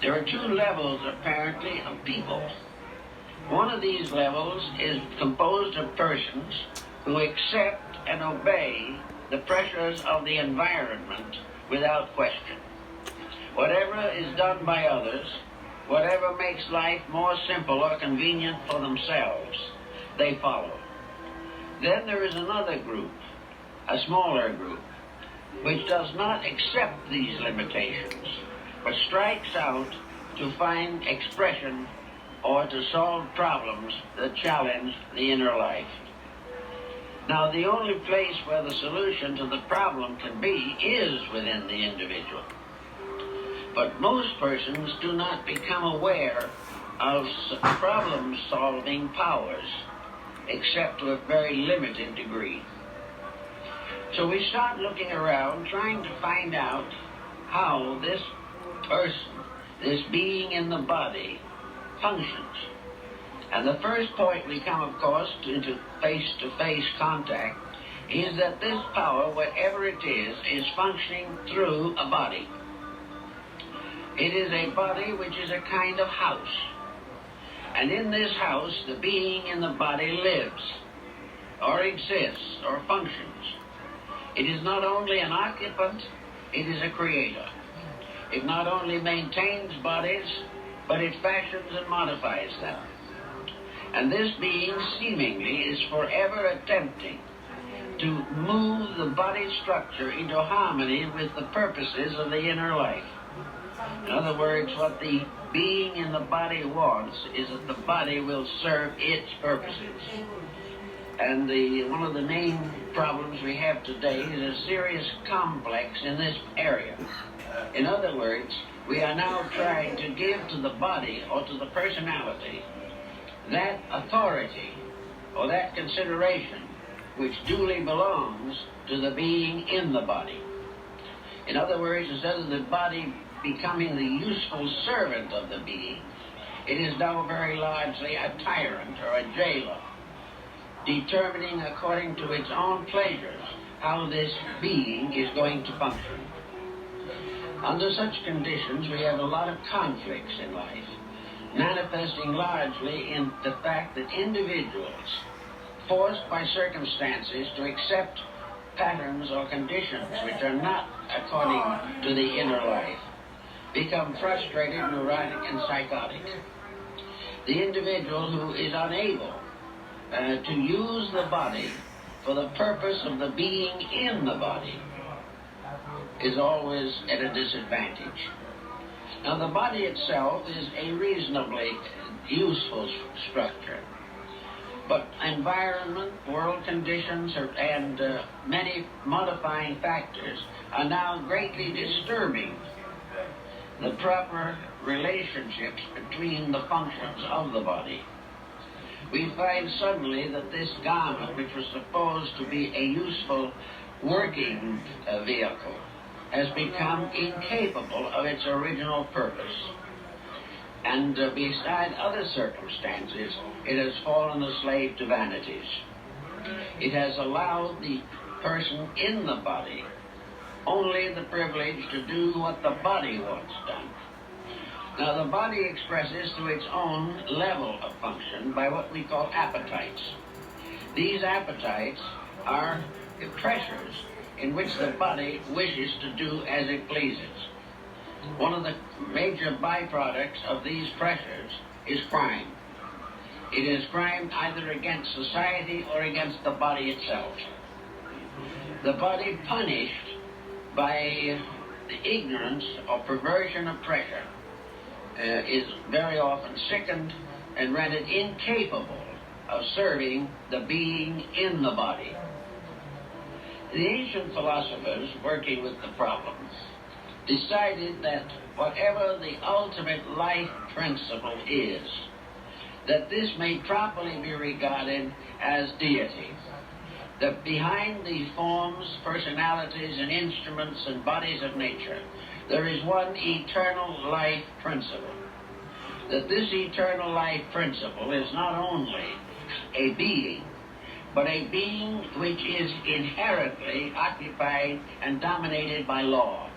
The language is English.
There are two levels, apparently, of people. One of these levels is composed of persons who accept and obey the pressures of the environment without question. Whatever is done by others, whatever makes life more simple or convenient for themselves, they follow. Then there is another group, a smaller group, which does not accept these limitations, but strikes out to find expression or to solve problems that challenge the inner life. Now, the only place where the solution to the problem can be is within the individual. But most persons do not become aware of problem-solving powers, except to a very limited degree. So we start looking around, trying to find out how this person, this being in the body, functions. And the first point we come, of course, into face-to-face contact is that this power, whatever it is functioning through a body. It is a body which is a kind of house. And in this house, the being in the body lives, or exists, or functions. It is not only an occupant, it is a creator. It not only maintains bodies, but it fashions and modifies them. And this being seemingly is forever attempting to move the body structure into harmony with the purposes of the inner life. In other words, what the being in the body wants is that the body will serve its purposes. And one of the main problems we have today is a serious complex in this area. In other words, we are now trying to give to the body or to the personality that authority or that consideration which duly belongs to the being in the body. In other words, instead of the body becoming the useful servant of the being, it is now very largely a tyrant or a jailer, determining according to its own pleasures how this being is going to function. Under such conditions, we have a lot of conflicts in life, manifesting largely in the fact that individuals, forced by circumstances to accept patterns or conditions which are not according to the inner life, become frustrated, neurotic, and psychotic. The individual who is unable to use the body for the purpose of the being in the body is always at a disadvantage. Now, the body itself is a reasonably useful structure, but environment, world conditions, and many modifying factors are now greatly disturbing the proper relationships between the functions of the body. We find suddenly that this garment, which was supposed to be a useful working vehicle, has become incapable of its original purpose. And beside other circumstances, it has fallen a slave to vanities. It has allowed the person in the body only the privilege to do what the body wants done. Now, the body expresses to its own level of function by what we call appetites. These appetites are pressures in which the body wishes to do as it pleases. One of the major byproducts of these pressures is crime. It is crime either against society or against the body itself. The body punished by the ignorance or perversion of pressure is very often sickened and rendered incapable of serving the being in the body. The ancient philosophers, working with the problem, decided that whatever the ultimate life principle is, that this may properly be regarded as deity. That behind the forms, personalities, and instruments and bodies of nature, there is one eternal life principle. That this eternal life principle is not only a being, but a being which is inherently occupied and dominated by law.